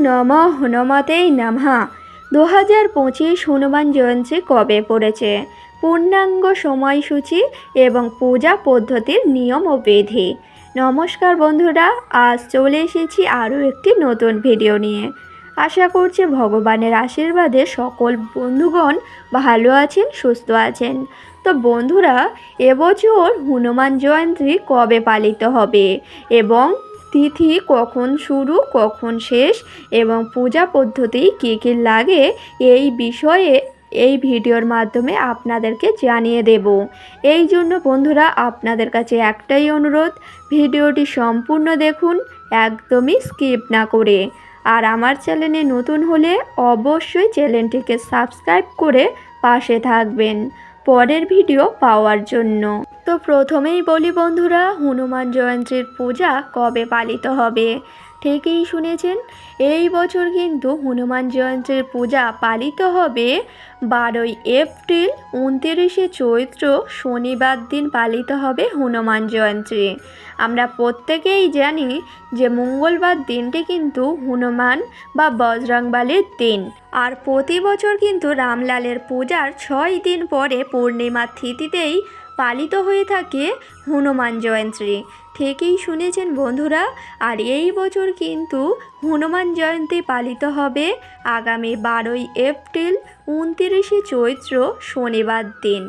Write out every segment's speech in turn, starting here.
নমঃ হনুমতে নমঃ। 2025 হনুমান জয়ন্তী কবে পড়েছে, পূর্ণাঙ্গ সময়সূচি এবং পূজা পদ্ধতির নিয়ম ও বিধি। নমস্কার বন্ধুরা, আজ চলে এসেছি আরও একটি নতুন ভিডিও নিয়ে। আশা করছি ভগবানের আশীর্বাদে সকল বন্ধুগণ ভালো আছেন, সুস্থ আছেন। তো বন্ধুরা, এবছর হনুমান জয়ন্তী কবে পালিত হবে এবং তিথি কখন শুরু কখন শেষ এবং পূজা পদ্ধতি কী কী লাগে, এই বিষয়ে এই ভিডিওর মাধ্যমে আপনাদেরকে জানিয়ে দেব। এই জন্য বন্ধুরা, আপনাদের কাছে একটাই অনুরোধ, ভিডিওটি সম্পূর্ণ দেখুন, একদমই স্কিপ না করে। আর আমার চ্যানেলে নতুন হলে অবশ্যই চ্যানেলটিকে সাবস্ক্রাইব করে পাশে থাকবেন পরের ভিডিও পাওয়ার জন্য। তো প্রথমেই বলি বন্ধুরা, হনুমান জয়ন্তীর পূজা কবে পালিত হবে। ঠিকই শুনেছেন, এই বছর কিন্তু হনুমান জয়ন্তীর পূজা পালিত হবে 12ই এপ্রিল, 29শে চৈত্র শনিবার দিন পালিত হবে হনুমান জয়ন্তী। আমরা প্রত্যেকেই জানি যে মঙ্গলবার দিনটি কিন্তু হনুমান বা বজরংবলীর দিন। আর প্রতি বছর কিন্তু রামলালের পূজার 6 দিন পরে পূর্ণিমার তিথিতেই পালিত হয়ে থাকে হনুমান জয়ন্তী। ঠিকই শুনেছেন বন্ধুরা, আর এই বছর কিন্তু হনুমান জয়ন্তী পালিত হবে আগামী 12ই এপ্রিল, 29শে চৈত্র শনিবার দিন।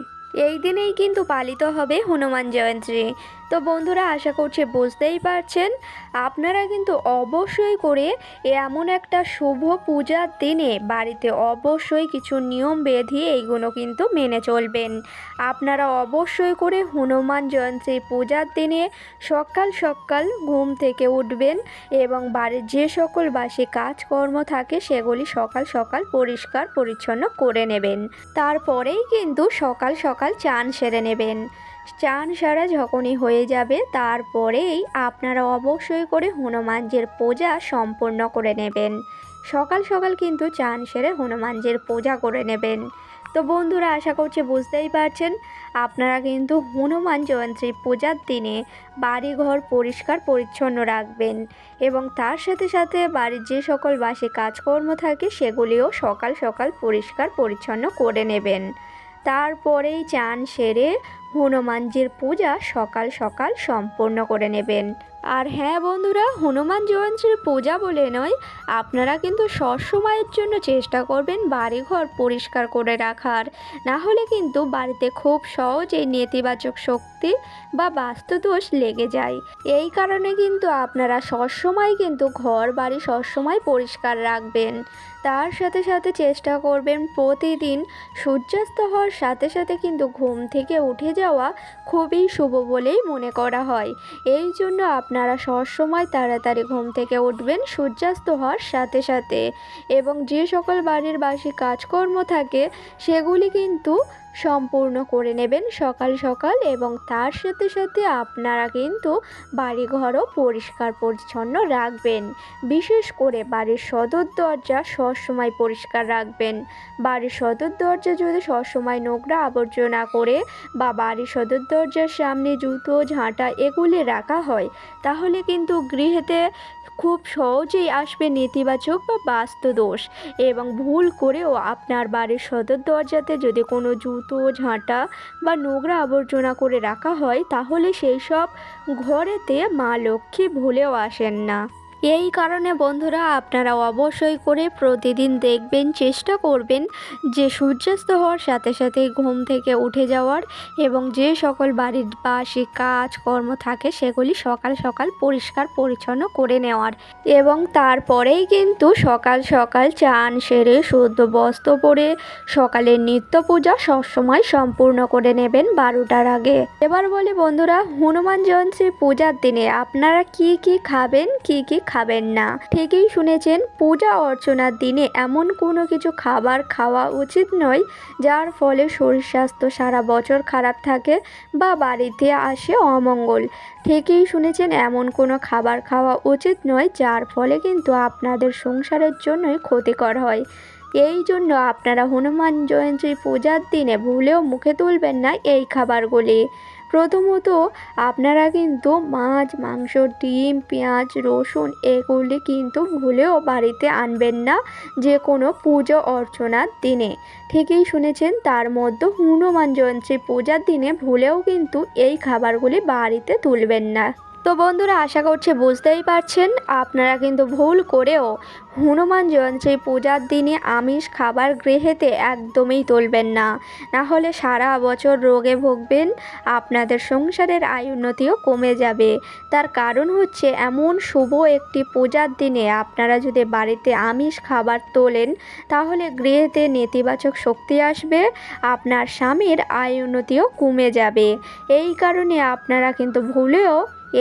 এই দিনেই কিন্তু পালিত হবে হনুমান জয়ন্তী। তো বন্ধুরা, আশা করছি বুঝতেই পারছেন, আপনারা কিন্তু অবশ্যই করে এমন একটা শুভ পূজার দিনে বাড়িতে অবশ্যই কিছু নিয়ম বিধি এইগুলো কিন্তু মেনে চলবেন। আপনারা অবশ্যই করে হনুমান জয়ন্তী পূজার দিনে সকাল সকাল ঘুম থেকে উঠবেন এবং বাড়ির যে সকল বাসি কাজকর্ম থাকে সেগুলি সকাল সকাল পরিষ্কার পরিচ্ছন্ন করে নেবেন। তারপরেই কিন্তু সকাল সকাল চান সেরে নেবেন। চান সারা যখনই হয়ে যাবে, তারপরেই আপনারা অবশ্যই করে হনুমানজির পূজা সম্পূর্ণ করে নেবেন। সকাল সকাল কিন্তু চান সেরে হনুমানজির পূজা করে নেবেন। তো বন্ধুরা, আশা করছি বুঝতেই পারছেন, আপনারা কিন্তু হনুমান জয়ন্তী পূজার দিনে বাড়িঘর পরিষ্কার পরিচ্ছন্ন রাখবেন এবং তার সাথে সাথে বাড়ির যে সকল বাসি কাজকর্ম থাকে সেগুলিও সকাল সকাল পরিষ্কার পরিচ্ছন্ন করে নেবেন। তারপরেই চান সেরে হনুমানজির পূজা সকাল সকাল সম্পূর্ণ করে নেবেন। আর হ্যাঁ বন্ধুরা, হনুমান জয়ন্তীর পূজা বলে নয়, আপনারা কিন্তু সবসময়ের জন্য চেষ্টা করবেন বাড়িঘর পরিষ্কার করে রাখার। না হলে কিন্তু বাড়িতে খুব সহজেই নেতিবাচক শক্তি বা বাস্তুদোষ লেগে যায়। এই কারণে কিন্তু আপনারা সবসময় কিন্তু ঘর বাড়ি সবসময় পরিষ্কার রাখবেন। তার সাথে সাথে চেষ্টা করবেন প্রতিদিন সূর্যাস্ত হওয়ার সাথে সাথে কিন্তু ঘুম থেকে উঠে যাওয়া খুবই শুভ বলেই মনে করা হয়। এই জন্য আপনারা সবসময় তাড়াতাড়ি ঘুম থেকে উঠবেন সূর্যাস্ত হওয়ার সাথে সাথে এবং যে সকল বাড়ির বাসি কাজকর্ম থাকে সেগুলি কিন্তু সম্পূর্ণ করে নেবেন সকাল সকাল এবং তার সাথে সাথে আপনারা কিন্তু বাড়িঘরও পরিষ্কার পরিচ্ছন্ন রাখবেন। বিশেষ করে বাড়ির সদর দরজা সবসময় পরিষ্কার রাখবেন। বাড়ির সদর দরজা যদি সবসময় নোংরা আবর্জনা করে বা বাড়ির সদর দরজার সামনে জুতো ঝাঁটা এগুলি রাখা হয়, তাহলে কিন্তু গৃহেতে খুব সহজেই আসবে নেতিবাচক বা বাস্তুদোষ। এবং ভুল করেও আপনার বাড়ির সদর দরজাতে যদি কোনো জুতো ঝাঁটা বা নোংরা আবর্জনা করে রাখা হয়, তাহলে সেই সব ঘরেতে মা লক্ষ্মী ভুলেও আসেন না। এই কারণে বন্ধুরা, আপনারা অবশ্যই করে প্রতিদিন দেখবেন, চেষ্টা করবেন যে সূর্যাস্ত হওয়ার সাথে সাথে ঘুম থেকে উঠে যাওয়ার এবং যে সকল বাড়ির বাসি কাজ কর্ম থাকে সেগুলি সকাল সকাল পরিষ্কার পরিচ্ছন্ন করে নেওয়ার এবং তারপরেই কিন্তু সকাল সকাল চান সেরে শুদ্ধ বস্ত্র পরে সকালের নিত্য পূজা সবসময় সম্পূর্ণ করে নেবেন 12টার আগে। এবার বলি বন্ধুরা, হনুমান জয়ন্তী পূজার দিনে আপনারা কি কি খাবেন, কি কি খাবেন না। ঠিকই শুনেছেন, পূজা অর্চনার দিনে এমন কোনো কিছু খাবার খাওয়া উচিত নয় যার ফলে শরীর স্বাস্থ্য সারা বছর খারাপ থাকে বা বাড়িতে আসে অমঙ্গল। ঠিকই শুনেছেন, এমন কোনো খাবার খাওয়া উচিত নয় যার ফলে কিন্তু আপনাদের সংসারের জন্যই ক্ষতিকর হয়। এই জন্য আপনারা হনুমান জয়ন্তী পূজার দিনে ভুলেও মুখে তুলবেন না এই খাবারগুলি। প্রথমত আপনারা কিন্তু মাছ, মাংস, ডিম, পেঁয়াজ, রসুন এগুলি কিন্তু ভুলেও বাড়িতে আনবেন না যে কোনো পুজো অর্চনার দিনে। ঠিকই শুনেছেন, তার মধ্যে হনুমান জয়ন্তী পূজার দিনে ভুলেও কিন্তু এই খাবারগুলি বাড়িতে তুলবেন না। তো বন্ধুরা, আশা করছি বুঝতেই পারছেন, আপনারা কিন্তু ভুল করেও হনুমান জয়ন্তী পূজার দিনে আমিষ খাবার গৃহেতে একদমই তুলবেন না, না হলে সারা বছর রোগে ভুগবেন, আপনাদের সংসারের আয়ুন্নতিও কমে যাবে। তার কারণ হচ্ছে, এমন শুভ একটি পূজার দিনে আপনারা যদি বাড়িতে আমিষ খাবার তোলেন তাহলে গৃহেতে নেতিবাচক শক্তি আসবে, আপনার স্বামীর আয়ুন্নতিও কমে যাবে। এই কারণে আপনারা কিন্তু ভুলেও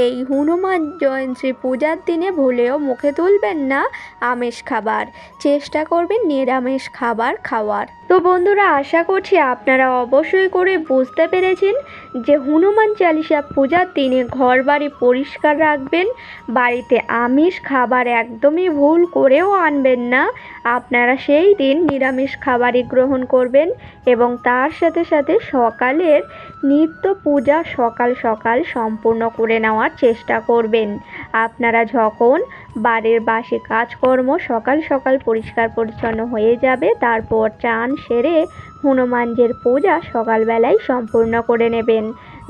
এই হনুমান জয়ন্তী পূজার দিনে ভুলেও মুখে তুলবেন না আমিষ খাবার, চেষ্টা করবেন নিরামিষ খাবার খাওয়ার। তো বন্ধুরা, আশা করছি আপনারা অবশ্যই করে বুঝতে পেরেছেন যে হনুমান চালিসা পূজার দিনে ঘর বাড়ি পরিষ্কার রাখবেন, বাড়িতে আমিষ খাবার একদমই ভুল করেও আনবেন না, আপনারা সেই দিন নিরামিষ খাবারই গ্রহণ করবেন এবং তার সাথে সাথে সকালের নিত্য পূজা সকাল সকাল সম্পূর্ণ করে নেওয়ার চেষ্টা করবেন। আপনারা যখন বাড়ির বাসি কাজকর্ম সকাল সকাল পরিষ্কার পরিচ্ছন্ন হয়ে যাবে, তারপর চান সেরে হনুমানজির পূজা সকালবেলায় সম্পূর্ণ করে নেবেন।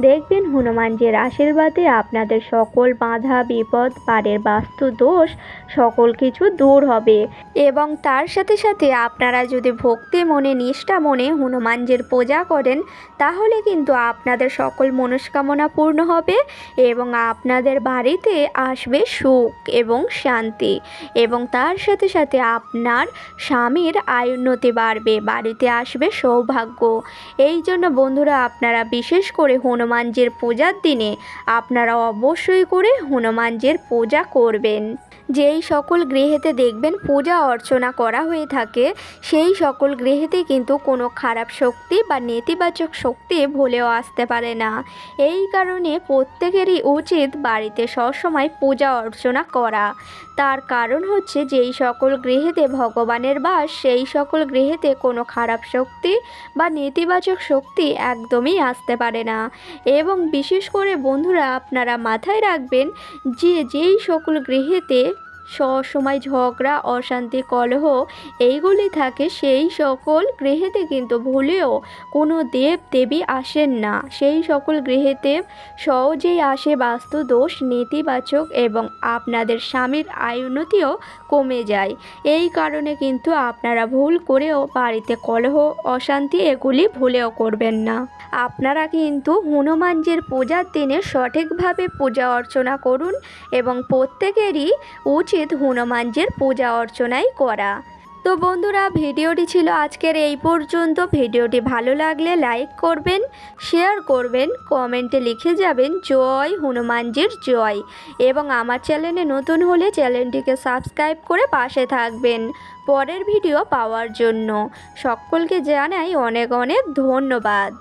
দেখবেন হনুমানজির আশীর্বাদে আপনাদের সকল বাধা বিপদ, বাড়ির বাস্তু দোষ সকল কিছু দূর হবে। এবং তার সাথে সাথে আপনারা যদি ভক্তি মনে, নিষ্ঠা মনে হনুমানজির পূজা করেন তাহলে কিন্তু আপনাদের সকল মনস্কামনা পূর্ণ হবে এবং আপনাদের বাড়িতে আসবে সুখ এবং শান্তি, এবং তার সাথে সাথে আপনার স্বামীর আয়ুন্নতি বাড়বে, বাড়িতে আসবে সৌভাগ্য। এই জন্য বন্ধুরা, আপনারা বিশেষ করে হনুমানজির পূজার দিনে আপনারা অবশ্যই করে হনুমানজির পূজা করবেন। যেই সকল গৃহেতে দেখবেন পূজা অর্চনা করা হয়ে থাকে সেই সকল গৃহেতে কিন্তু কোনো খারাপ শক্তি বা নেতিবাচক শক্তি ভুলেও আসতে পারে না। এই কারণে প্রত্যেকেরই উচিত বাড়িতে সবসময় পূজা অর্চনা করা। তার কারণ হচ্ছে, যেই সকল গৃহেতে ভগবানের বাস সেই সকল গৃহেতে কোনো খারাপ শক্তি বা নেতিবাচক শক্তি একদমই আসতে পারে না। এবং বিশেষ করে বন্ধুরা, আপনারা মাথায় রাখবেন যে যেই সকল গৃহেতে সবসময় ঝগড়া, অশান্তি, কলহ এইগুলি থাকে সেই সকল গৃহেতে কিন্তু ভুলেও কোনো দেব দেবী আসেন না। সেই সকল গৃহেতে সহজেই আসে বাস্তু দোষ, নেতিবাচক, এবং আপনাদের স্বামীর আয়ুন্নতিও কমে যায়। এই কারণে কিন্তু আপনারা ভুল করেও বাড়িতে কলহ, অশান্তি এগুলি ভুলেও করবেন না। আপনারা কিন্তু হনুমানজির পূজার দিনে সঠিকভাবে পূজা অর্চনা করুন এবং প্রত্যেকেরই উচিত হনুমানজির পূজা অর্চনাই করা। তো বন্ধুরা, ভিডিওটি ছিল আজকের এই পর্যন্ত। ভিডিওটি ভালো লাগলে লাইক করবেন, শেয়ার করবেন, কমেন্টে লিখে যাবেন জয় হনুমানজির জয়, এবং আমার চ্যানেলে নতুন হলে চ্যানেলটিকে সাবস্ক্রাইব করে পাশে থাকবেন পরের ভিডিও পাওয়ার জন্য। সকলকে জানাই অনেক অনেক ধন্যবাদ।